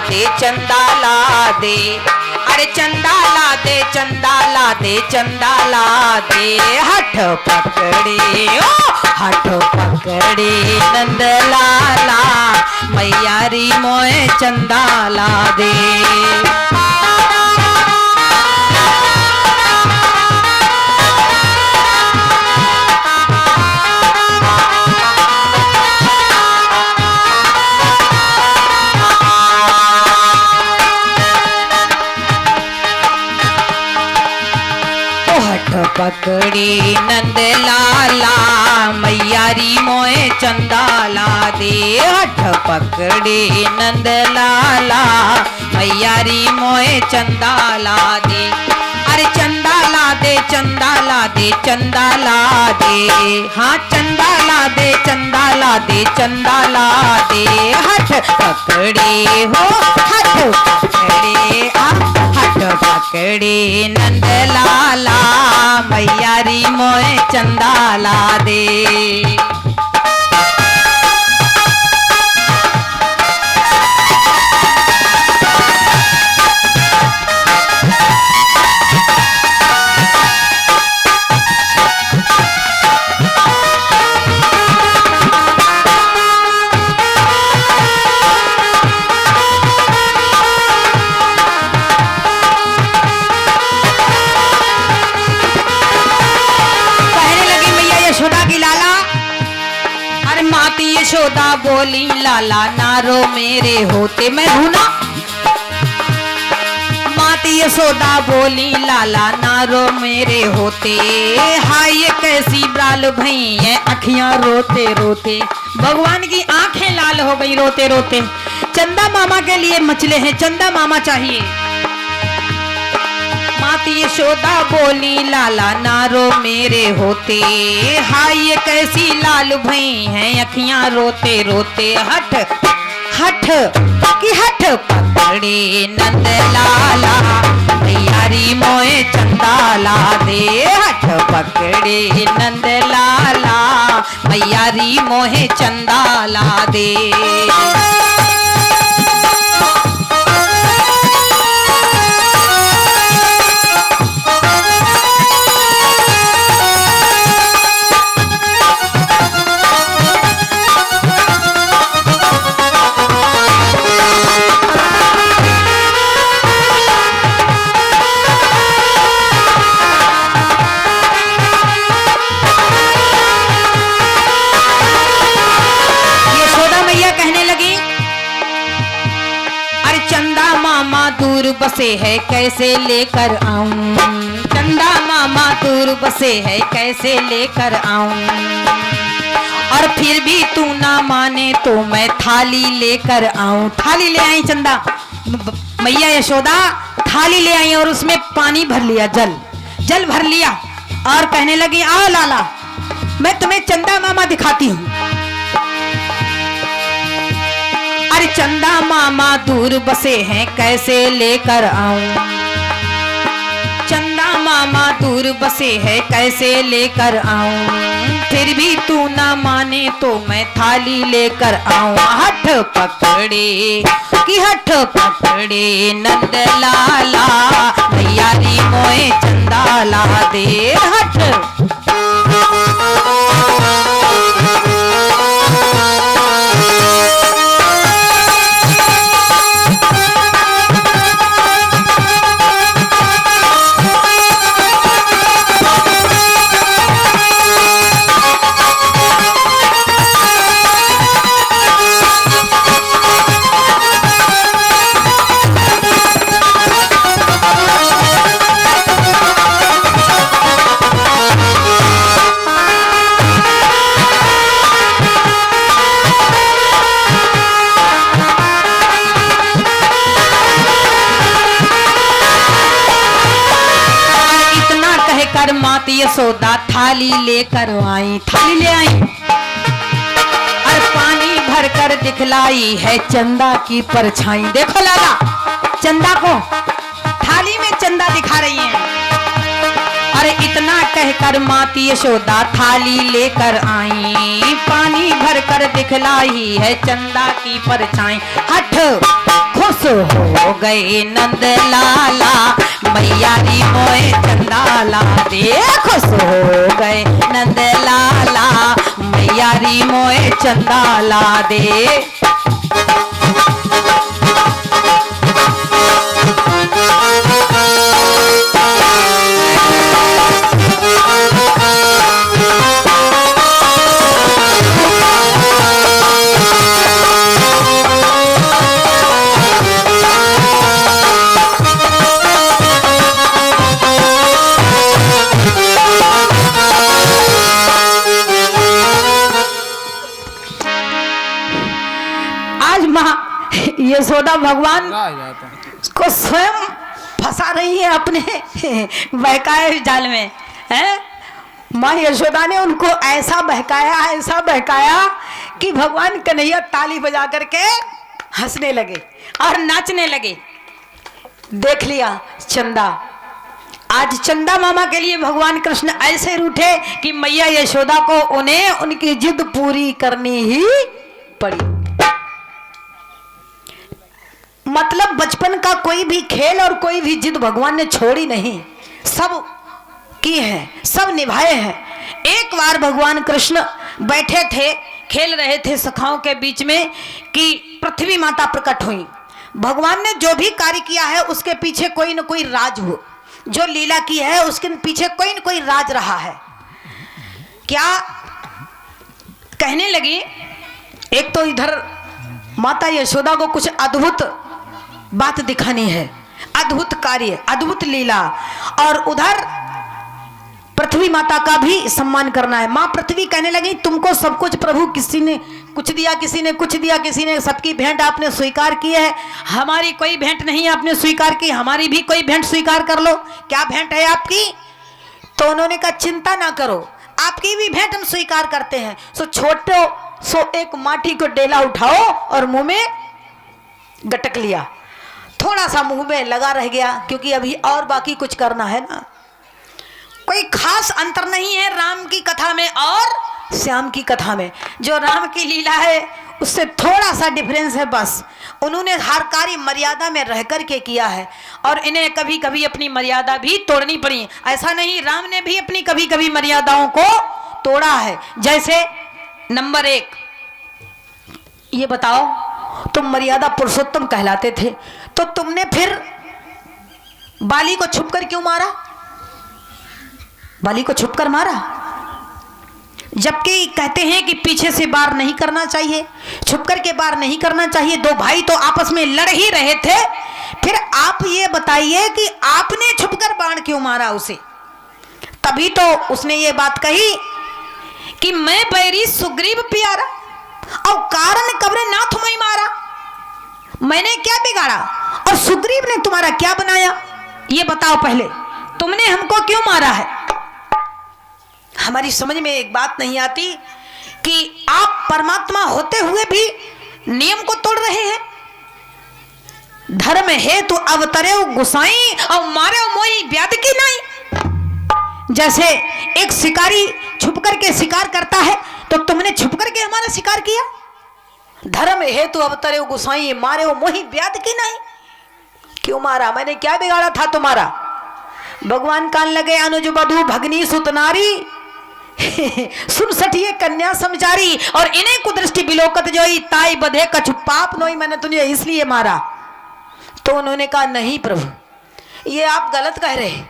दे चंदा ला दे, अरे चंदा ला दे चंदा ला दे चंदा ला दे। हठ पकड़े ओ हठ पकड़े नंद लाला, मैया री मोए चंदा ला दे। पकड़ी नंद लाला, मैया री मोए चंदा ला दे। हठ पकड़ी नंद लाला, मैया री मोए चंदा ला दे। अरे चंदा ला दे चंदा ला दे चंदा ला दे, हाँ चंदा ला दे चंदा ला दे चंदा ला दे। हठ पकड़े हो हठ पकड़े हठ पकड़े नंद लाला, मैया री मोए चंदा ला दे। यशोदा बोली लाला नारो मेरे होते मैं हूं ना। माती यशोदा बोली लाला नारो मेरे होते, हाय ये कैसी ब्राल भई है अखियां रोते रोते। भगवान की आंखें लाल हो गई रोते रोते। चंदा मामा के लिए मचले हैं, चंदा मामा चाहिए। माती यशोदा बोली लाला नारो मेरे होते, हाय ये कैसी लाल भई हैं अखियां रोते रोते। हठ हठ की हठ पकड़े नंद लाला, मैया री मोए चंदा ला दे। हठ पकड़े नंद लाला, मैया री मोहे चंदा ला दे। दूर बसे है कैसे लेकर आऊं, चंदा मामा दूर बसे है कैसे लेकर आऊं। और फिर भी तू ना माने तो मैं थाली लेकर आऊं। थाली ले आई चंदा, मैया यशोदा थाली ले आई और उसमें पानी भर लिया, जल भर लिया और कहने लगी आओ लाला मैं तुम्हें चंदा मामा दिखाती हूँ। अरे चंदा मामा दूर बसे हैं कैसे लेकर आऊं, चंदा मामा दूर बसे हैं कैसे लेकर आऊं। फिर भी तू ना माने तो मैं थाली लेकर आऊं। हठ पकड़े कि हठ पकड़े नंद लाला, मैया री मोए चंदा ला दे। हठ माती यशोदा थाली लेकर आई, थाली ले आई और पानी भरकर दिखलाई है चंदा की परछाई। देखो लाला चंदा को थाली में चंदा दिखा रही है। अरे इतना कहकर माती यशोदा थाली लेकर आई, पानी भरकर दिखलाई है चंदा की परछाई। हठ खुश हो गए नंद लाला मैया री मोए चंदाला दे। खुश हो गए नंद लाला मैया री मोए चंदाला दे। यशोदा भगवान को स्वयं फंसा रही है अपने बहकाए जाल में है। माँ यशोदा ने उनको ऐसा बहकाया कि भगवान कन्हैया ताली बजा करके हंसने लगे और नाचने लगे। देख लिया चंदा, आज चंदा मामा के लिए भगवान कृष्ण ऐसे रूठे कि मैया यशोदा को उन्हें उनकी जिद पूरी करनी ही पड़ी। मतलब बचपन का कोई भी खेल और कोई भी जिद भगवान ने छोड़ी नहीं, सब की है, सब निभाए हैं। एक बार भगवान कृष्ण बैठे थे, खेल रहे थे सखाओं के बीच में कि पृथ्वी माता प्रकट हुई। भगवान ने जो भी कार्य किया है उसके पीछे कोई न कोई राज हो, जो लीला की है उसके पीछे कोई न कोई राज रहा है। क्या कहने लगी, एक तो इधर माता यशोदा को कुछ अद्भुत बात दिखानी है, अद्भुत कार्य, अद्भुत लीला, और उधर पृथ्वी माता का भी सम्मान करना है। माँ पृथ्वी कहने लगी, तुमको सब कुछ प्रभु, किसी ने कुछ दिया, किसी ने कुछ दिया, किसी ने सबकी भेंट आपने स्वीकार की है, हमारी कोई भेंट नहीं आपने स्वीकार की, हमारी भी कोई भेंट स्वीकार कर लो। क्या भेंट है आपकी? तो उन्होंने कहा चिंता ना करो, आपकी भी भेंट हम स्वीकार करते हैं। सो छोटो सो एक माटी को डेला उठाओ और मुंह में गटक लिया, थोड़ा सा मुंह में लगा रह गया, क्योंकि अभी और बाकी कुछ करना है ना। कोई खास अंतर नहीं है राम की कथा में और श्याम की कथा में। जो राम की लीला है उससे थोड़ा सा डिफरेंस है बस। उन्होंने हर कार्य मर्यादा में रह कर के किया है और इन्हें कभी कभी अपनी मर्यादा भी तोड़नी पड़ी। ऐसा नहीं, राम ने भी अपनी कभी कभी मर्यादाओं को तोड़ा है। जैसे नंबर 1, ये बताओ, तुम मर्यादा पुरुषोत्तम कहलाते थे, तो तुमने फिर बाली को छुपकर क्यों मारा? बाली को छुपकर मारा, जबकि कहते हैं कि पीछे से वार नहीं करना चाहिए, छुपकर के वार नहीं करना चाहिए। दो भाई तो आपस में लड़ ही रहे थे, फिर आप ये बताइए कि आपने छुपकर बाण क्यों मारा उसे? तभी तो उसने ये बात कही कि मैं बैरी सुग्रीव प्यारा और कारण कब्र नाथ मैं मारा। मैंने क्या बिगाड़ा और सुग्रीव ने तुम्हारा क्या बनाया? ये बताओ पहले, तुमने हमको क्यों मारा है? हमारी समझ में एक बात नहीं आती कि आप परमात्मा होते हुए भी नियम को तोड़ रहे हैं। धर्म है तो अवतरे गुसाई और मारे मोही व्याध की नहीं। जैसे एक शिकारी छुप करके शिकार करता है, तो तुमने छुप करके हमारा शिकार किया। धर्म है तो अवतरे गुसाई मारे मोही व्याध की नहीं। क्यों मारा? मैंने क्या बिगाड़ा था तुम्हारा? भगवान कान लगे अनुज बधु भगनी सुतनारी सुन सठिए कन्या समझारी और इन्हें कुदृष्टि बिलोकत जोई ताई बधे कछु पाप नोई, मैंने तुझे इसलिए मारा। तो उन्होंने कहा नहीं प्रभु, ये आप गलत कह रहे हैं।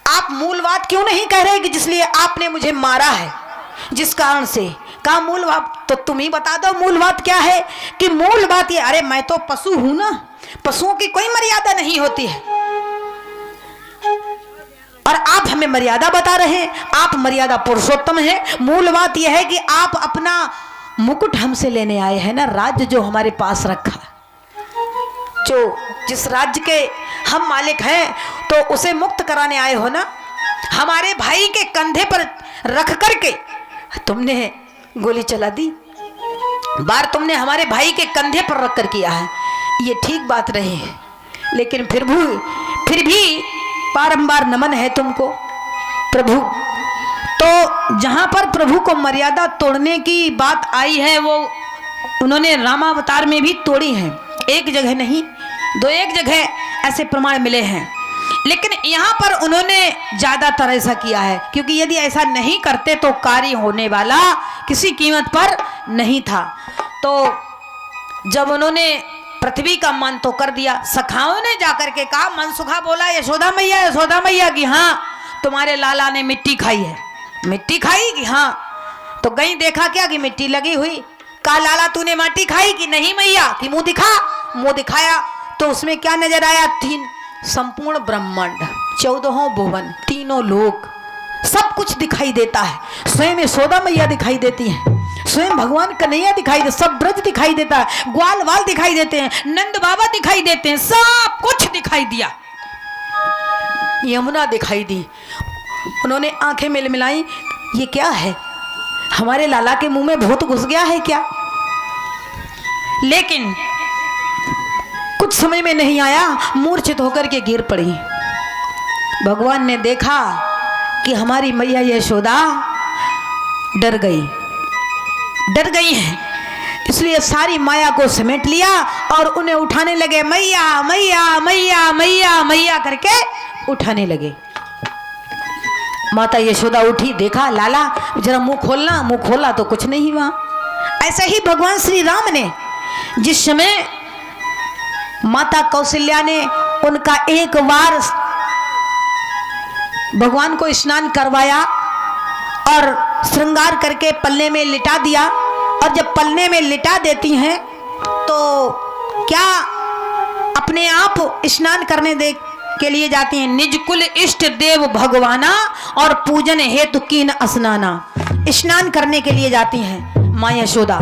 आप मूल बात क्यों नहीं कह रहे कि जिसलिए आपने मुझे मारा है, जिस कारण से? कहा मूल बात तो तुम ही बता दो, मूल बात क्या है? कि मूल बात ये, अरे मैं तो पशु हूं ना, पशुओं की कोई मर्यादा नहीं होती है और आप हमें मर्यादा बता रहे हैं। आप मर्यादा पुरुषोत्तम है। मूल बात यह है कि आप अपना मुकुट हमसे लेने आए हैं ना, राज्य जो हमारे पास रखा, जो जिस राज्य के हम मालिक हैं, तो उसे मुक्त कराने आए हो ना। हमारे भाई के कंधे पर रख करके तुमने गोली चला दी, बार तुमने हमारे भाई के कंधे पर रख कर किया है, ये ठीक बात रही है। लेकिन फिर भी बारंबार नमन है तुमको प्रभु। तो जहां पर प्रभु को मर्यादा तोड़ने की बात आई है, वो उन्होंने रामावतार में भी तोड़ी है, एक जगह नहीं दो एक जगह ऐसे प्रमाण मिले हैं, लेकिन यहाँ पर उन्होंने ज़्यादातर ऐसा किया है, क्योंकि यदि ऐसा नहीं करते तो कार्य होने वाला किसी कीमत पर नहीं था। तो जब उन्होंने पृथ्वी का मन तो कर दिया, सखाओं ने जाकर के कहा, मनसुखा बोला यशोदा मैया कि हाँ तुम्हारे लाला ने मिट्टी खाई है। मिट्टी खाई कि हाँ। तो गई देखा क्या कि मिट्टी लगी हुई। कहा लाला तूने माटी खाई कि नहीं मैया, कि मुंह दिखा। मुंह दिखाया तो उसमें क्या नजर आया? तीन संपूर्ण ब्रह्मांड, 14 भुवन, तीनों लोक, सब कुछ दिखाई देता है। स्वयं यशोदा मैया दिखाई देती हैं, स्वयं भगवान कन्हैया दिखाई दे, सब ब्रज दिखाई देता है, ग्वाल वाल दिखाई देते हैं, नंद बाबा दिखाई देते हैं, सब कुछ दिखाई दिया। यमुना दिखाई दी। उन्होंने आंखें मिलाई, ये क्या है? हमारे लाला के मुंह में भूत घुस गया है क्या? लेकिन कुछ समझ में नहीं आया, मूर्छित होकर के गिर पड़ी। भगवान ने देखा कि हमारी मैया यशोदा डर गई है, इसलिए सारी माया को समेट लिया और उन्हें उठाने लगे। मैया मैया मैया मैया मैया करके उठाने लगे। माता यशोदा उठी, देखा लाला जरा मुंह खोलना, मुंह खोला तो कुछ नहीं हुआ। ऐसे ही भगवान श्री राम ने जिस समय माता कौशल्या ने उनका एक बार भगवान को स्नान करवाया और श्रृंगार करके पल्ले में लिटा दिया, और जब पल्ले में लिटा देती हैं तो क्या अपने आप स्नान करने दे के लिए जाती हैं। निज कुल इष्ट देव भगवाना और पूजन हेतु कीन स्नाना। स्नान करने के लिए जाती हैं माँ यशोदा,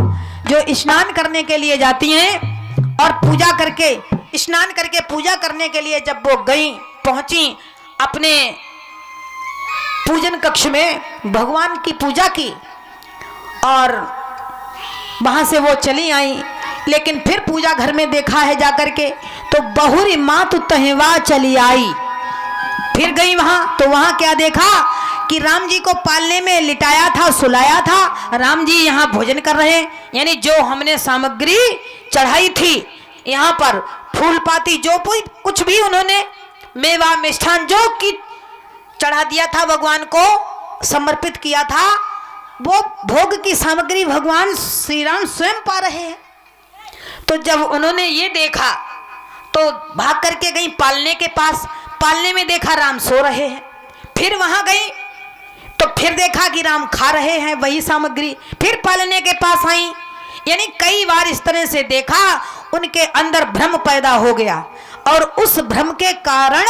जो स्नान करने के लिए जाती हैं और पूजा करके, स्नान करके पूजा करने के लिए जब वो गई, पहुंची अपने पूजन कक्ष में, भगवान की पूजा की और वहां से वो चली आई। लेकिन फिर पूजा घर में देखा है जाकर के, तो बहुरी मात तहवा चली आई। फिर गई वहां, तो वहां क्या देखा कि राम जी को पालने में लिटाया था, सुलाया था। राम जी यहाँ भोजन कर रहे हैं, यानी जो हमने सामग्री चढ़ाई थी यहाँ पर, फूल पाती जो कुछ भी उन्होंने मेवा मिष्ठान जो की चढ़ा दिया था, भगवान को समर्पित किया था, वो भोग की सामग्री भगवान श्री राम स्वयं पा रहे हैं। तो जब उन्होंने ये देखा तो भाग करके गई पालने के पास। पालने में देखा राम सो रहे हैं। फिर वहां गई तो फिर देखा कि राम खा रहे हैं वही सामग्री। फिर पालने के पास आई, यानी कई बार इस तरह से देखा, उनके अंदर भ्रम पैदा हो गया और उस भ्रम के कारण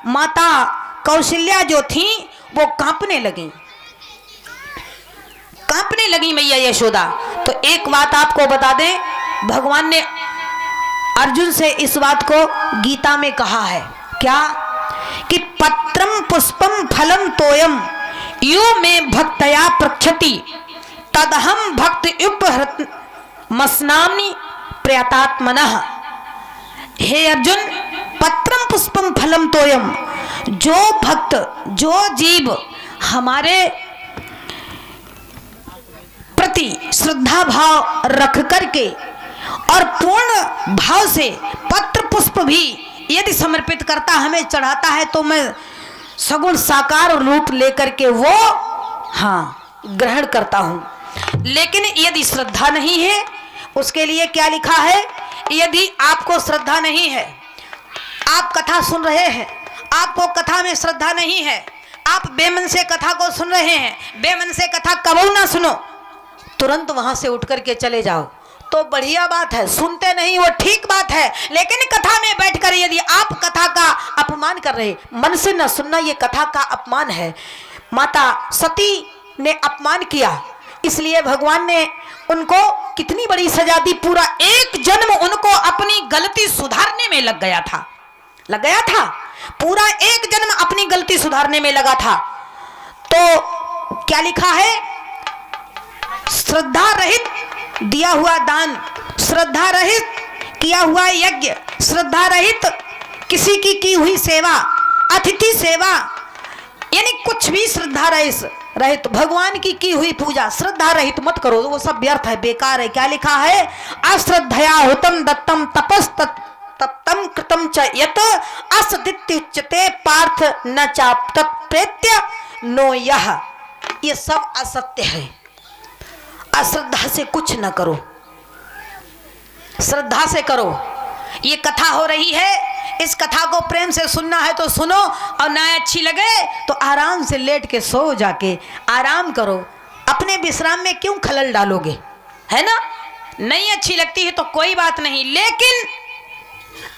माता कौशल्या जो थी वो कांपने लगी मैया यशोदा। तो एक बात आपको बता दें, भगवान ने अर्जुन से इस बात को गीता में कहा है, क्या कि पत्रम पुष्पम फलम तोयम यो में भक्तया प्रक्षति तदहम भक्त उपहृत मस्नामि प्रयतात्मनः। हे अर्जुन, पत्रम पुष्पम फलम तोयम, जो भक्त, जो जीव हमारे प्रति श्रद्धा भाव रख करके और पूर्ण भाव से पत्र पुष्प भी यदि समर्पित करता, हमें चढ़ाता है, तो मैं सगुण साकार रूप लेकर के वो ग्रहण करता हूं। लेकिन यदि श्रद्धा नहीं है, उसके लिए क्या लिखा है? यदि आपको श्रद्धा नहीं है, आप कथा सुन रहे हैं, आपको कथा में श्रद्धा नहीं है, आप बेमन से कथा को सुन रहे हैं, बेमन से कथा कबू ना सुनो, तुरंत वहां से उठ करके चले जाओ तो बढ़िया बात है। सुनते नहीं वो ठीक बात है, लेकिन कथा में बैठकर यदि आप कथा का अपमान कर रहे, मन से न सुनना, ये कथा का अपमान है। माता सती ने अपमान किया, इसलिए भगवान ने उनको कितनी बड़ी सजा दी। पूरा एक जन्म उनको अपनी गलती सुधारने में लग गया था, पूरा एक जन्म अपनी गलती सुधारने में लगा था। तो क्या लिखा है? श्रद्धा रहित दिया हुआ दान, श्रद्धा रहित किया हुआ यज्ञ, श्रद्धा रहित किसी की हुई सेवा, अतिथि सेवा, यानी कुछ भी श्रद्धा रहित भगवान की हुई पूजा श्रद्धा रहित मत करो, वो सब व्यर्थ है, बेकार है। क्या लिखा है? अश्रद्धया हुतम दत्तम तप्तम कृतम च यत असदित्युच्यते पार्थ न चाप तत्प्रेत्य नो यह। ये सब असत्य है। अश्रद्धा से कुछ न करो, श्रद्धा से करो। ये कथा हो रही है, इस कथा को प्रेम से सुनना है तो सुनो, और ना अच्छी लगे तो आराम से लेट के सो, जाके आराम करो। अपने विश्राम में क्यों खलल डालोगे, है ना? नहीं अच्छी लगती है तो कोई बात नहीं, लेकिन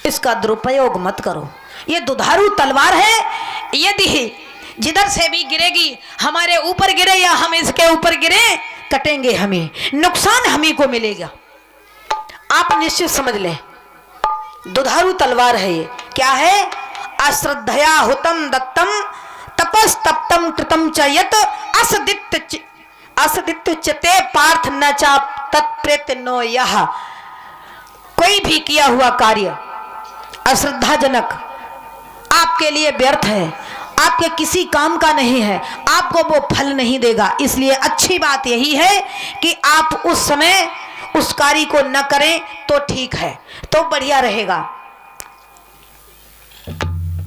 इसका दुरुपयोग मत करो। ये दुधारू तलवार है, यदि जिधर से भी गिरेगी, हमारे ऊपर गिरे या हम इसके ऊपर गिरे, कटेंगे हमें, नुकसान हमें को मिलेगा। आप निश्चित समझ लें, दुधारू तलवार है ये। क्या है? अश्रद्धया हुतम दत्तम तपस तप्तम कृतम च यत असदित्युच्यते पार्थ न चा तत्प्रेत्य नो यह। कोई भी किया हुआ कार्य अश्रद्धाजनक आपके लिए व्यर्थ है, आपके किसी काम का नहीं है, आपको वो फल नहीं देगा। इसलिए अच्छी बात यही है कि आप उस समय उस कार्य को न करें तो ठीक है, तो बढ़िया रहेगा।